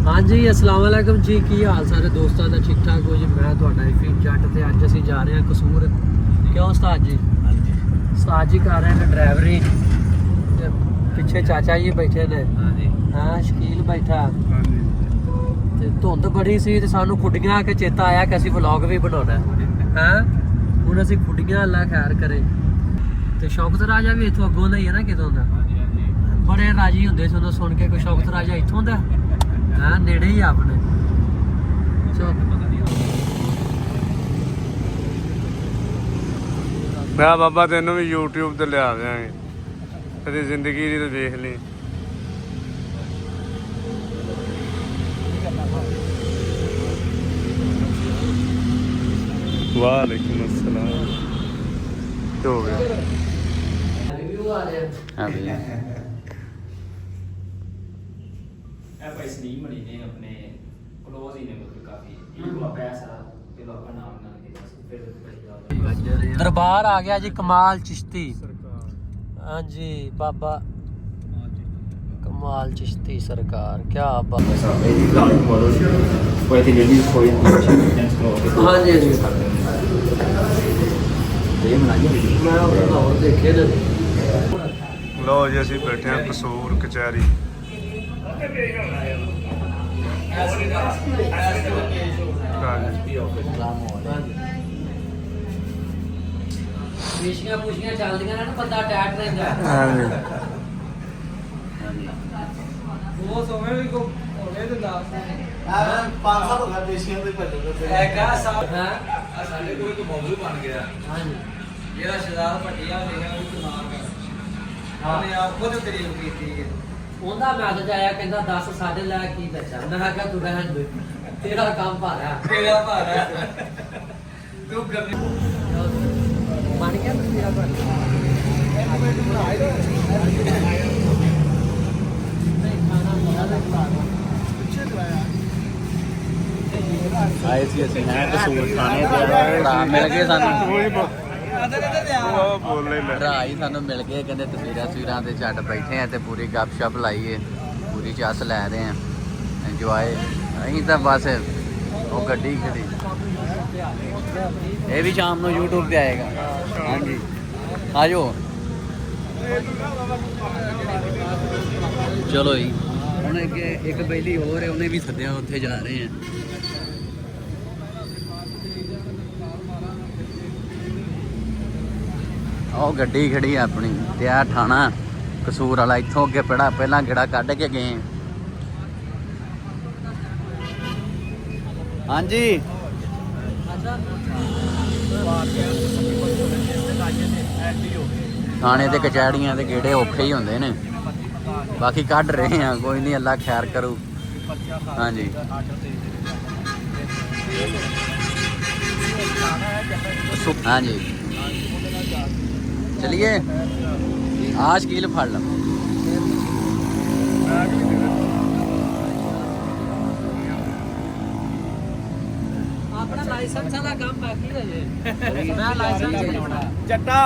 हाँ जी अस्सलाम वालेकुम जी की हाल सारे दोस्तों का ठीक ठाक हो जी। मैं थोड़ा इफीन जट ते अज असीं जा रहे हैं कसूर। क्यों उस्ताद जी? उस्ताद जी कर रहे हैं ड्राइवरी। ते पिछे चाचा जी बैठे ने। हाँ शकील बैठा। ते धुंध बड़ी सी ते सानू खुड्डियां आके चेता आया कि असीं व्लॉग भी बनाना है। हुण असीं खुड्डियां अल्लाह खैर करे। ते शौकत राजा भी इत्थों अगों दा ही है ना कितों दा। बड़े राजी हुंदे सी उन्होंने सुन के कोई शौकत राजा इत्थों दा। हाँ नेड़े ही अपने। मैं बाबा तेन भी यूट्यूब ते लिया देंगे तेरी जिंदगी दी तो देख ली। वालेकुम अस्सलाम। हो गया हाँ भैया। भाई सलीम मणि ने अपने क्लोज ही ने मतलब काफी इनको पैसा पे लोग नाम ना के बस फिर दरबार आ गया जी कमाल चिश्ती। हाँ जी बाबा कमाल चिश्ती सरकार क्या बात। हाँ जी मैं देखे लो जी असी बैठे हैं कसूर कचहरी। पेशियां पुशियां चलदियां ने बंदा टैट रहिंदा। वो सोमे भी को होने तो दास है 5 साल हो गए पेशियां दे भजन है का साहब है ਸਾਡੇ ਕੋਲ ਇੱਕ ਮੌਜੂ ਬਣ ਗਿਆ। ਹਾਂਜੀ ਜਿਹੜਾ ਸ਼ਰਾਬ ਪਟਿਆ ਲਿਖਿਆ ਉਹ ਕਮਾਲ ਕਰ ਉਹਨੇ ਆਪ ਖੁਦ ਤਾਰੀਫ ਕੀਤੀ ਹੈ। ਉਹਦਾ ਮੈਸੇਜ ਆਇਆ ਕਹਿੰਦਾ 10 ਸਾਡੇ ਲੈ ਕੀ ਦੱਸਾਂ। ਮੈਂ ਕਿਹਾ ਤੂੰ ਰਹਿਣ ਦੇ ਤੇਰਾ ਕੰਮ ਭਾਰਾ ਤੇਰਾ ਭਾਰਾ ਤੂੰ ਕਰਨੀ ਬਣ ਗਿਆ ਤੇਰਾ ਭਾਰਾ। ਆਏ ਸੀ ਅਸੀਂ ਹੈ ਕਸੂਰ ਥਾਣੇ ਤੇ ਭਰਾ ਮਿਲ ਗਏ ਸਾਨੂੰ। ਭਰਾ ਹੀ ਸਾਨੂੰ ਮਿਲ ਗਏ ਕਹਿੰਦੇ ਤਸਵੀਰਾਂ ਤੇ ਛੱਡ ਬੈਠੇ ਆ ਤੇ ਪੂਰੀ ਗੱਪਸ਼ਪ ਲਾਈਏ ਪੂਰੀ ਚੱਸ ਲੈ ਰਹੇ ਆ ਇੰਜੋਏ। ਅਸੀਂ ਤਾਂ ਬਸ ਉਹ ਗੱਡੀ ਖੜੀ ਇਹ ਵੀ ਸ਼ਾਮ ਨੂੰ YouTube ਤੇ ਆਏਗਾ। ਹਾਂਜੀ ਆਜੋ ਚਲੋ ਜੀ ਹੁਣ ਇੱਕ ਬੈਲੀ ਹੋਰ ਹੈ ਉਹਨੇ ਵੀ ਸੱਦਿਆ ਉੱਥੇ ਜਾ ਰਹੇ ਆ। ਉਹ ਗੱਡੀ ਖੜੀ ਆਪਣੀ ਤੇ ਆ ਠਾਣਾ ਕਸੂਰ ਵਾਲਾ ਇੱਥੋਂ ਅੱਗੇ ਪਹਿਲਾਂ ਗੇੜਾ ਕੱਢ ਕੇ ਗਏ। ਹਾਂਜੀ ਥਾਣੇ ਤੇ ਕਚਹਿਰੀਆਂ ਦੇ ਗੇੜੇ ਔਖੇ ਹੀ ਹੁੰਦੇ ਨੇ ਬਾਕੀ ਕੱਢ ਰਹੇ ਆ ਕੋਈ ਨਹੀਂ ਅੱਲਾ ਖੈਰ ਕਰੂ। ਹਾਂਜੀ ਹਾਂਜੀ चलिए आज कील फाड़ लो। ਆਪਣਾ ਲਾਇਸੈਂਸ ਵਾਲਾ ਕੰਮ ਬਾਕੀ ਹੈ ਜੀ। ਮੈਂ ਲਾਇਸੈਂਸ ਬਣਾਉਣਾ ਜੱਟਾ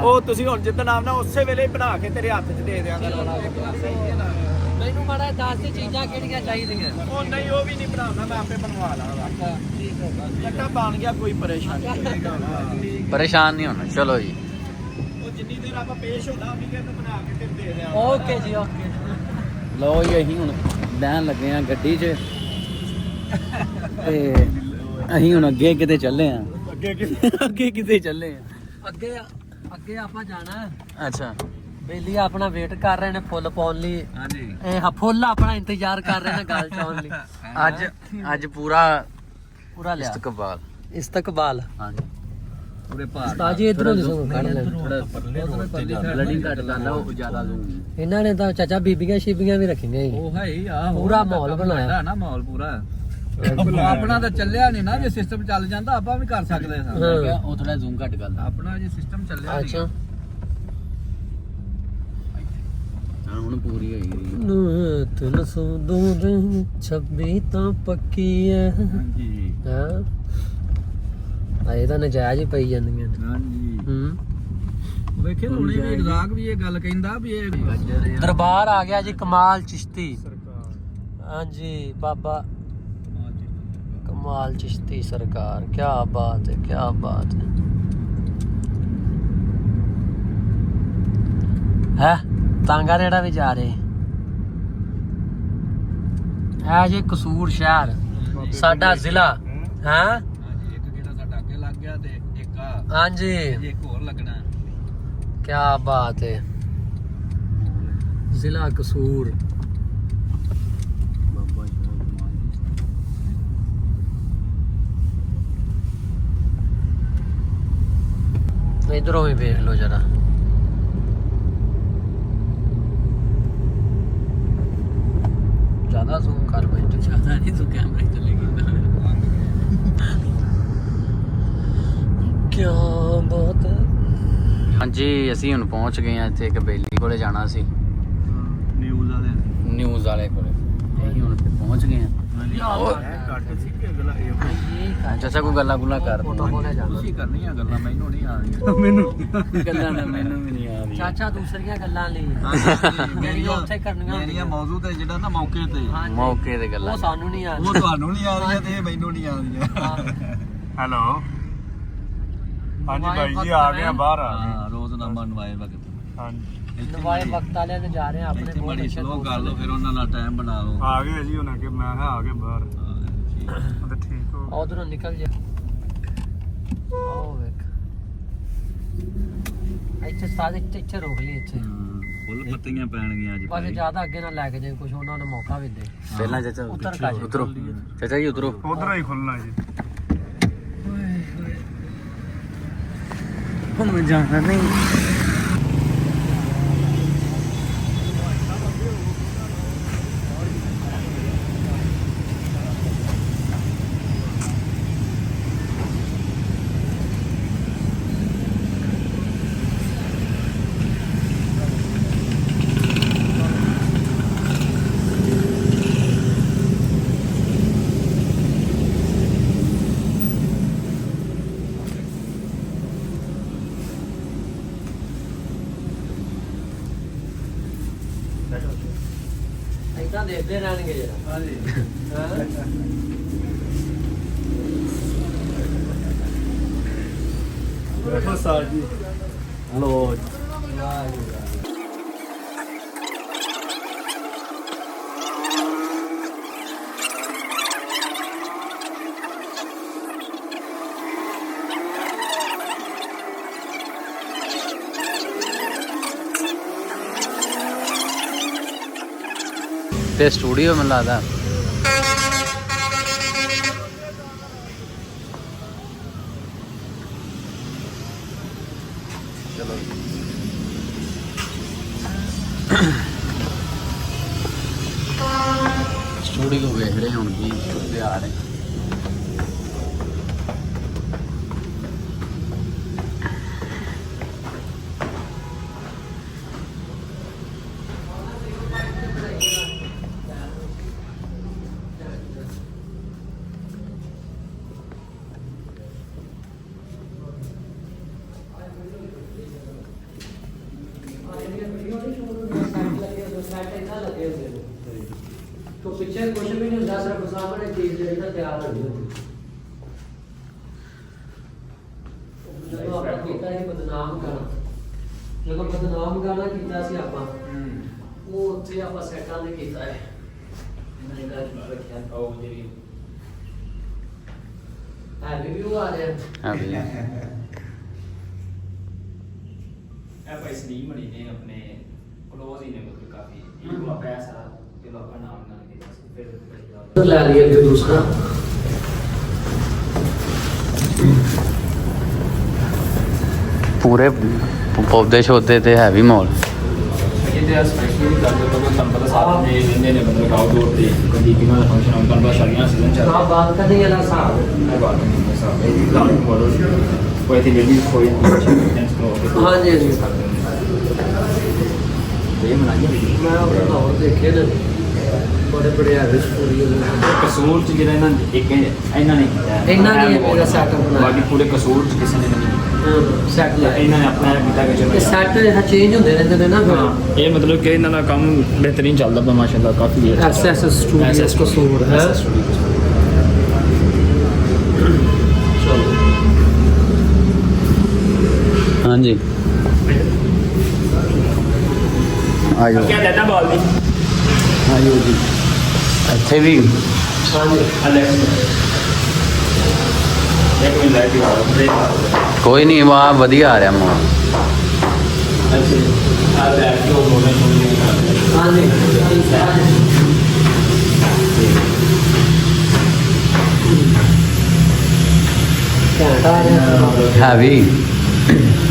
ਉਹ ਤੁਸੀਂ ਹੁਣ ਜਿੱਦਣ ਆਉਣਾ ਉਸੇ ਵੇਲੇ ਬਣਾ ਕੇ ਤੇਰੇ ਹੱਥ 'ਚ ਦੇ ਦਿਆਂਗਾ। ਮੈਨੂੰ ਮਾੜਾ ਦੱਸ ਦੇ ਚੀਜ਼ਾਂ ਕਿਹੜੀਆਂ ਚਾਹੀਦੀਆਂ। ਉਹ ਨਹੀਂ ਉਹ ਵੀ ਨਹੀਂ ਬਣਾਉਣਾ ਮੈਂ ਆਪੇ ਬਣਵਾ ਲਾਂਗਾ। ਠੀਕ ਹੈ ਜੱਟਾ ਬਣ ਗਿਆ ਕੋਈ ਪਰੇਸ਼ਾਨੀ ਨਹੀਂ। परेशान नहीं होना। चलो जी ਉਹ ਜਿੰਨੀ ਦੇਰ ਆਪਾਂ ਪੇਸ਼ ਹੋਣਾ ਉਨੀ ਦੇਰ ਨੂੰ ਬਣਾ ਕੇ ਤੈਨੂੰ ਦੇ ਦਿਆਂਗਾ। ਓਕੇ ਜੀ ਓਕੇ। लो जी ਅਸੀਂ ਹੁਣ ਬਹਿਣ ਲੱਗੇ ਆ ਗੱਡੀ 'ਚ ਤੇ ਅਸੀਂ ਹੁਣ ਅੱਗੇ ਕਿਤੇ ਚੱਲੇ ਆ। ਅੱਗੇ ਕਿਤੇ ਚੱਲੇ ਆ। ਅੱਗੇ ਆਪਾਂ ਜਾਣਾ ਹੈ। ਅੱਛਾ ਬੇਲੀ ਆਪਣਾ ਵੇਟ ਕਰ ਰਹੇ ਨੇ ਫੁੱਲ ਪਾਉਣ ਲਈ। ਹਾਂਜੀ ਇਹ ਫੁੱਲ ਆਪਣਾ ਇੰਤਜ਼ਾਰ ਕਰ ਰਹੇ ਨੇ ਗੱਲ ਚਾਉਣ ਲਈ। ਅੱਜ ਪੂਰਾ ਲਿਆ ਇਸਤਕਬਾਲ। ਇਸਤਕਬਾਲ। ਹਾਂਜੀ ਪੂਰੇ ਉਸਤਾਦ ਜੀ ਇੱਧਰੋਂ ਨਹੀਂ ਸਾਨੂੰ ਕੱਢ ਲੈਣ। ਬਲਡਿੰਗ ਘੱਟ ਕਰਦਾ ਉਹ ਜ਼ਿਆਦਾ ਜ਼ੂਮ। ਇਹਨਾਂ ਨੇ ਤਾਂ ਚਾਚਾ ਬੀਬੀਆਂ ਸ਼ੀਬੀਆਂ ਵੀ ਰੱਖੀਆਂ ਜੀ। ਉਹ ਹੈ ਹੀ ਆ ਪੂਰਾ ਮਾਹੌਲ ਬਣਾਇਆ ਨਾ ਮਾਹੌਲ ਪੂਰਾ ਆਪਣਾ ਤਾਂ ਚੱਲਿਆ ਨਹੀਂ ਨਾ। ਜੇ ਸਿਸਟਮ ਚੱਲ ਜਾਂਦਾ ਆਪਾਂ ਵੀ ਕਰ ਸਕਦੇ ਹਾਂ। ਹਾਂ। ਉਹ ਥੋੜਾ ਜ਼ੂਮ ਘੱਟ ਕਰਦਾ ਆਪਣਾ ਜੇ ਸਿਸਟਮ ਚੱਲਿਆ ਅੱਛਾ ਹੁਣ ਪੂਰੀ ਹੋਈ। ਨੂੰ ਤਨ ਸੋ ਦੋ ਦਿਨ 26 ਤਾਂ ਪੱਕੀ ਹੈ। ਹਾਂਜੀ ਹਾਂ ਇਹ ਤਾਂ ਨਜਾਇਜ਼ ਹੀ ਪਈ ਜਾਂਦੀਆਂ ਨੇ। ਹਾਂਜੀ ਵੇਖੇ ਹੁਣੇ ਵੀ ਗਾਹਕ ਵੀ ਇਹ ਗੱਲ ਕਹਿੰਦਾ ਵੀ ਇਹ ਦਰਬਾਰ ਆ ਗਿਆ ਜੀ ਕਮਾਲ ਚਿਸ਼ਤੀ। ਹਾਂਜੀ ਬਾਬਾ ਕਮਾਲ ਚਿਸ਼ਤੀ ਸਰਕਾਰ, ਕੀ ਬਾਤ ਹੈ, ਕੀ ਬਾਤ ਹੈ। ਤਾਂਗਾ ਰੇੜਾ ਵੀ ਜਾ ਰਹੇ ਹੈ ਜੇ ਕਸੂਰ ਸ਼ਹਿਰ ਸਾਡਾ ਜ਼ਿਲ੍ਹਾ ਹੈ। ਹਾਂਜੀ ਇੱਕ ਜਿਹੜਾ ਸਾਡਾ ਅੱਗੇ ਲੱਗ ਗਿਆ ਤੇ ਇੱਕ ਆ ਹਾਂਜੀ ਇੱਕ ਹੋਰ ਲੱਗਣਾ। ਕੀ ਬਾਤ ਹੈ। ਜ਼ਿਲ੍ਹਾ ਕਸੂਰ। ਇਧਰੋਂ ਵੀ ਵੇਖ ਲਓ ਜਰਾ। ਜ਼ਿਆਦਾ ਜ਼ੂਮ ਕਰ ਬਈ, ਤੂੰ ਜ਼ਿਆਦਾ ਨਹੀਂ, ਤੂੰ ਕੈਮਰਾ ਚੱਲੇਗੀ। ਕੀ ਬਾਤ ਹੈ। ਹਾਂਜੀ ਅਸੀਂ ਹੁਣ ਪਹੁੰਚ ਗਏ ਆ ਇੱਥੇ ਇੱਕ ਬੇਲੀ ਕੋਲੇ ਜਾਣਾ ਸੀ, ਨਿਊਜ਼ ਵਾਲੇ ਕੋਲੇ। ਅਸੀਂ ਹੁਣ ਇੱਥੇ ਪਹੁੰਚ ਗਏ ਆ। ਚਾਚਾ ਕੋਈ ਗੱਲਾਂ ਗੁੱਲਾਂ ਕਰ ਫੋਟੋ ਕੋਲੇ ਜਾਣਾ। ਤੁਸੀਂ ਕਰਨੀਆਂ ਗੱਲਾਂ, ਮੈਨੂੰ ਨਹੀਂ ਆਉਂਦੀਆਂ। ਗੱਲਾਂ ਤਾਂ ਮੈਨੂੰ ਵੀ ਨਹੀਂ ਆਉਂਦੀਆਂ। ਚਾਚਾ ਦੂਸਰੀਆਂ ਗੱਲਾਂ ਲਈ ਮੇਰੀਆਂ ਉੱਥੇ ਕਰਨੀਆਂ ਮੇਰੀਆਂ ਮੌਜੂ ਤੇ ਜਿਹੜਾ ਨਾ ਮੌਕੇ ਤੇ ਹਾਂਜੀ। ਮੌਕੇ ਤੇ ਗੱਲਾਂ ਉਹ ਸਾਨੂੰ ਨਹੀਂ ਉਹ ਆਉਂਦੀ। ਤੁਹਾਨੂੰ ਨਹੀਂ ਆ ਰਹੀਆਂ ਤੇ ਇਹ ਮੈਨੂੰ ਨਹੀਂ ਆਉਂਦੀਆਂ। ਹੈਲੋ ਹਾਂਜੀ ਭਾਈ ਜੀ ਆ ਗਏ ਆ ਬਾਹਰ ਆ ਗਏ। ਹਾਂ ਰੋਜ਼ਨਾਮਾ ਨਵਾਏ ਵਕਤ। ਹਾਂਜੀ ਨਵਾਏ ਵਕਤ ਵਾਲਿਆਂ ਦੇ ਜਾ ਰਹੇ ਆ ਆਪਣੇ ਇੱਥੇ ਬਹੁਤ ਬੜੀ ਅੱਛੇ ਸਲੋ ਦੋਸਤ ਕਰ ਲਓ, ਫਿਰ ਉਹਨਾਂ ਨਾਲ ਟਾਈਮ ਬਣਾ ਲਓ। ਆ ਗਏ ਜੀ ਉਹਨਾਂ ਕੇ ਮੈਂ ਕਿਹਾ ਆ ਗਏ ਬਾਹਰ। ਹਾਂ, ਉਹ ਤਾਂ ਠੀਕ ਹੋ ਉਧਰੋਂ ਨਿਕਲ ਜਾ। ਉਹ ਵੇਖ ਇੱਥੇ ਸਾਰੇ ਇੱਥੇ ਰੋਕ ਲਈ ਇੱਥੇ। ਫੁੱਲ ਪੱਤੀਆਂ ਪੈਣਗੀਆਂ ਅੱਜ। ਬਸ ਜ਼ਿਆਦਾ ਅੱਗੇ ਨਾ ਲੈ ਕੇ ਜਾਏ, ਕੁਝ ਉਹਨਾਂ ਨੂੰ ਮੌਕਾ ਵੀ ਦੇ। ਪਹਿਲਾਂ ਚਾਚਾ ਉੱਤਰ ਕਾ ਜੀ। ਉਤਰੋ ਚਾਚਾ ਜੀ ਉਤਰੋ। ਉਧਰ ਹੀ ਖੁੱਲਣਾ ਜੀ। ਹੁਣ ਮੈਂ ਜਾਣਾ ਨਹੀਂ। ਏਦਾਂ ਦੇਖਦੇ ਰਹਿਣਗੇ ਜਰਾ। ਹਾਂਜੀ ਬੈਠੋ ਸਰ ਜੀ। ਲੋ ਤੇ ਸਟੂਡੀਓ ਮੈਨੂੰ ਲੱਗਦਾ ਚਲੋ ਸਟੂਡੀਓ ਵੇਖ ਰਹੇ ਹੁਣ ਕੀ ਤਿਆਰ ਹੈ। तो पिक्चर कुछ भी नहीं ਹੁੰਦਾ, ਸਿਰਫ ਸਾਹਮਣੇ ਚੀਜ਼ ਜਿਹੜੀ ਨਾ ਤਿਆਰ ਹੋਈ ਹੁੰਦੀ। ਜਦੋਂ ਆਪਾਂ ਕੀਤਾ ਸੀ ਬਦਨਾਮ ਗਾਣਾ, ਜਦੋਂ ਬਦਨਾਮ ਗਾਣਾ ਕੀਤਾ ਸੀ ਆਪਾਂ, ਉਹ ਉੱਥੇ ਆਪਾਂ ਸੈਟਾਂ ਤੇ ਕੀਤਾ ਹੈ। ਇਹਨਾਂ ਦਾ ਰੱਖਿਆ ਉਹ ਜਿਹੜੀ ਹੈਵੀ ਵੀ ਆ ਰਿਹਾ। ਹਾਂ ਵੀ ਇਹ ਭਾਈ ਸਲੀਮ ਮਣੀ ਨੇ ਆਪਣੇ ਕਲੋਜ਼ ਹੀ ਨੇ ਮਤਲਬ ਕਾਫੀ ਇਹ ਕੋ ਪੈਸਾ ਕਿ ਲੋਕਾਂ ਨਾਮ ਨਾਲ ਕੀਤਾ ਸੀ ਫਿਰ ਲੈ ਲਿਆ ਫਿਰ ਦੂਸਰਾ। ਪੂਰੇ ਪੌਦੇ ਛੋਦੇ ਤੇ ਹੈਵੀ ਮਾਲ। ਇਹ ਤੇ ਸਪੈਸ਼ਲੀ ਗੱਲ ਜਦੋਂ ਤੁਹਾਨੂੰ ਪਤਾ ਸਾਥ ਨੇ ਰਹਿੰਦੇ ਨੇ ਮਤਲਬ ਆਊਟਡੋਰ ਤੇ ਕਦੀ ਕਿਨਾਂ ਦਾ ਫੰਕਸ਼ਨ ਹੁੰਦਾ ਤੁਹਾਨੂੰ ਸ਼ਾਦੀਆਂ ਸੀਜ਼ਨ ਚੱਲ ਹਾਂ ਬਾਤ ਕਰਨੀ ਵਾਲਾ ਹਿਸਾਬ ਇਹ ਬਾਤ ਨਹੀਂ ਹੈ ਸਾਹਬ ਇਹ ਲਾਈਨ ਮੋਡਲ ਕੋਈ ਤੇ ਜਿਹੜੀ ਕੋਈ ਚੈਂਜ ਕਰੋ ਹਾਂਜੀ ਹਾਂਜੀ। ਇਹ ਬਣਾਈ ਮੈਂ ਆਪਣੇ ਲਾਹੌਰ ਦੇਖੇ ਨੇ ਬੜੇ ਬੜੇ ਹੈਵੀ ਸਟੂਡੀਓ ਨੇ। ਕਸੂਰ ਚ ਜਿਹੜਾ ਇਹਨਾਂ ਨੇ ਇੱਕ ਇਹਨਾਂ ਨੇ ਕੀਤਾ ਇਹਨਾਂ ਨੇ ਮੇਰਾ setup ਬਣਾਇਆ। ਬਾਕੀ ਪੂਰੇ ਕਸੂਰ ਚ ਕਿਸੇ ਨੇ ਨਹੀਂ ਕੀਤਾ। ਸੈੱਟ ਇਹਨਾਂ ਨੇ ਆਪਣਾ ਕੀਤਾ ਕਿ ਚਲੋ ਇਹ ਸੈੱਟ ਚੇਂਜ ਹੁੰਦੇ ਰਹਿੰਦੇ ਨੇ ਨਾ ਫਿਰ ਹਾਂ ਇਹ ਮਤਲਬ ਕਿ ਇਹਨਾਂ ਦਾ ਕੰਮ ਬਿਹਤਰੀਨ ਚੱਲਦਾ ਪਿਆ ਮਾਸ਼ਾਅੱਲਾ ਕਾਫੀ ਦੇਰ SS ਸਟੂਡੀਓ ਕਸੂਰ ਹੈ हाँ जी आयो क्या देता बॉल भी आयो जी ਇੱਥੇ ਵੀ एक मिनट लाइट दिखा ਕੋਈ ਨਹੀਂ ਵਾ ਵਧੀਆ ਆ ਰਿਹਾ ਮੋ ऐसे आ बैठ के वो बोलने सुनने ਹਾਂ ਜੀ ਘੰਟਾ ਆ ਰਿਹਾ ਹੈ ਵੀ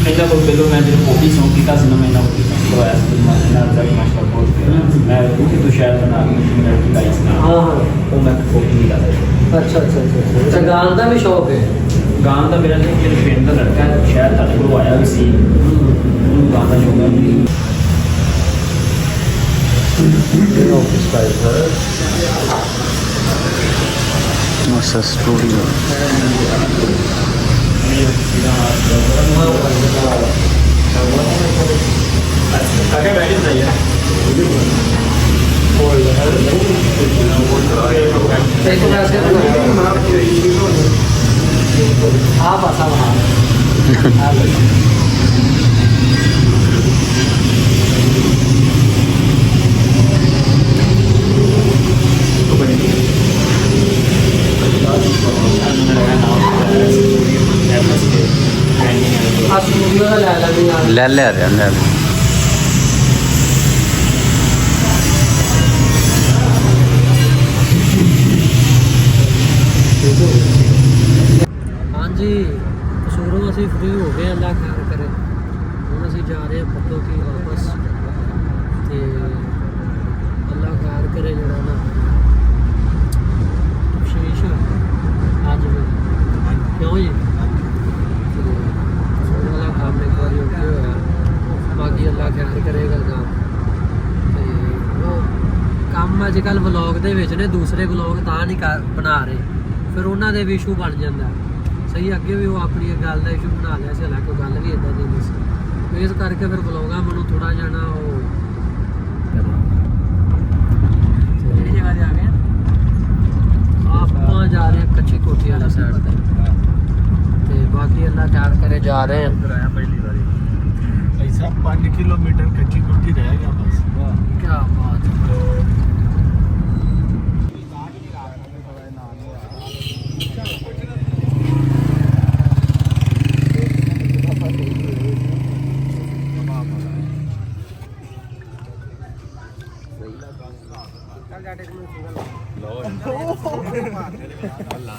ਇਹਨਾਂ ਕੋਲ ਪਹਿਲੋਂ ਮੈਂ ਜਦੋਂ ਕੋਪੀ ਸੌਂਕ ਕੀਤਾ ਸੀ ਨਾ ਮੈਂ ਇਹਨਾਂ ਕੋਲ ਕਰਵਾਇਆ ਸੀ ਮੈਂ ਇਹਨਾਂ ਦਾ ਵੀ ਮਾਸ਼ਾ ਬਹੁਤ ਕੀਤਾ ਮੈਂ ਕਿਉਂਕਿ ਤੂੰ ਸ਼ਾਇਦ ਬਣਾ ਕੇ ਮਿੰਟ ਦੀ ਲਾਈਸ ਨਾ ਹਾਂ ਹਾਂ ਉਹ ਮੈਂ ਕੋਪੀ ਨਹੀਂ ਕਰਦਾ ਅੱਛਾ ਗਾਣ ਦਾ ਵੀ ਸ਼ੌਕ ਹੈ ਗਾਣ ਦਾ ਮੇਰਾ ਨਹੀਂ ਮੇਰੇ ਪਿੰਡ ਦਾ ਲੜਕਾ ਹੈ ਸ਼ਾਇਦ ਤੁਹਾਡੇ ਕੋਲ ਆਇਆ ਵੀ ਸੀ ਉਹਨੂੰ ਗਾਣ ਦਾ ਸ਼ੌਕ ਹੈ ਮਸਾ ਸਟੂਡੀਓ आगे बैठे चाहिए एक वैसे आप आसा ਲੈ ਲੈ ਰਿਹਾ ਲੈ हाँ जी कसूरों ਅਸੀਂ फ्री हो गए अल्लाह खैर करे ਹੁਣ ਅਸੀਂ ਜਾ ਰਹੇ ਹਾਂ ਪੱਤੋ ਕੀ ਵਾਪਸ ਤੇ ਅੱਲਾਹ ਖੈਰ ਕਰੇ ਜਿਹੜਾ ਨਾ ਸ਼ੀਸ਼ ਅੱਜ ਵੀ ਕਿਉਂ ਜੀ ਕਸੂਰ ਵਾਲਾ ਕੰਮ ਇੱਕ ਵਾਰੀ ਹੋ ਗਿਆ ਹੋਇਆ ਬਾਕੀ ਅੱਲਾਹ ਖੈਰ ਕਰੇਗਾ ਕੰਮ ਤੇ ਉਹ ਕੰਮ ਅੱਜ ਕੱਲ ਵਲੌਗ ਦੇ ਵਿੱਚ ਨੇ ਦੂਸਰੇ ਵਲੌਗ ਤਾਂ ਨਹੀਂ ਬਣਾ ਰਹੇ ਫਿਰ ਉਹਨਾਂ ਦੇ ਵੀ ਇਸ਼ੂ ਬਣ ਜਾਂਦਾ ਸਹੀ ਅੱਗੇ ਵੀ ਉਹ ਆਪਣੀ ਗੱਲ ਦਾ ਇਸ਼ੂ ਬਣਾ ਲਿਆ ਸੀ ਹਾਲਾਂਕਿ ਗੱਲ ਵੀ ਇਦਾਂ ਦੀ ਨਹੀਂ ਸੀ ਇਸ ਕਰਕੇ ਫਿਰ ਵਲੌਗਾਂ ਮੈਨੂੰ ਥੋੜਾ ਜਾਣਾ ਉਹ ਕਿਹੜੀ ਜਗ੍ਹਾ ਤੇ ਆ ਗਏ ਆਪਾਂ ਜਾ ਰਹੇ ਹਾਂ ਕੱਚੀ ਕੋਠੀ ਵਾਲਾ ਸਾਈਡ ਤੇ ਬਾਕੀ ਅੱਲਾ ਖੈਰ ਕਰੇ ਜਾ ਰਹੇ ਹਾਂ ਪਹਿਲੀ ਵਾਰੀ ऐसा 5 किलोमीटर कच्ची कोठी रह गया बस क्या बात है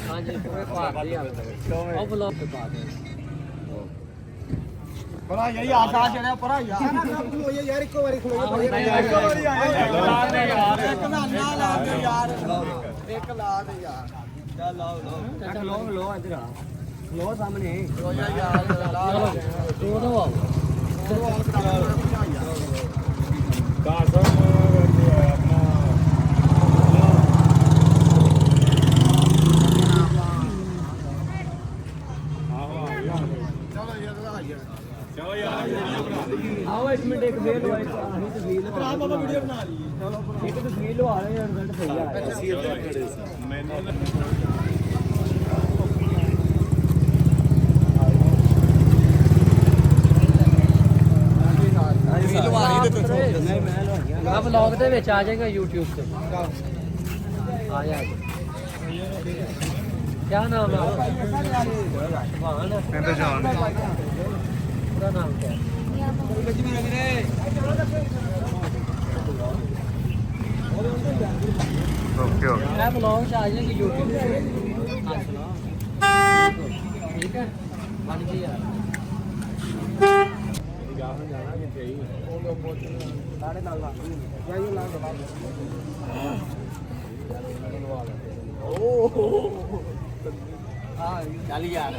हाँ जी पूरे पार दिया ਉਹ ਬਲੌਗ ਤੇ ਪਾ ਦੇ परा यही आशा चढ़ा परा यार यार एक बारी खलो एक ला दे यार एक ला दे यार चल लाओ लो इधर लो सामने लो यार ਚਲੋ ਦੋ ਦੋ आओ एक मिनट एक वेल हुआ आही तस्वीर लगा बाबा वीडियो बना रही है चलो एक तस्वीर लो आ रहे हैं रिजल्ट सही आ रहा है मैं व्लॉग ਦੇ ਵਿੱਚ ਆ ਜਾਏਗਾ YouTube ਤੇ ਆ ਜਾ क्या नाम है आपका ਕਹਿੰਦੇ ਜਾਣ पूरा नाम क्या है ਓਕੇ ਓਕੇ मैं ब्लॉग से आ जाएगी यूट्यूब पे हाँ सुनाओ ठीक है बन गई यार चल यार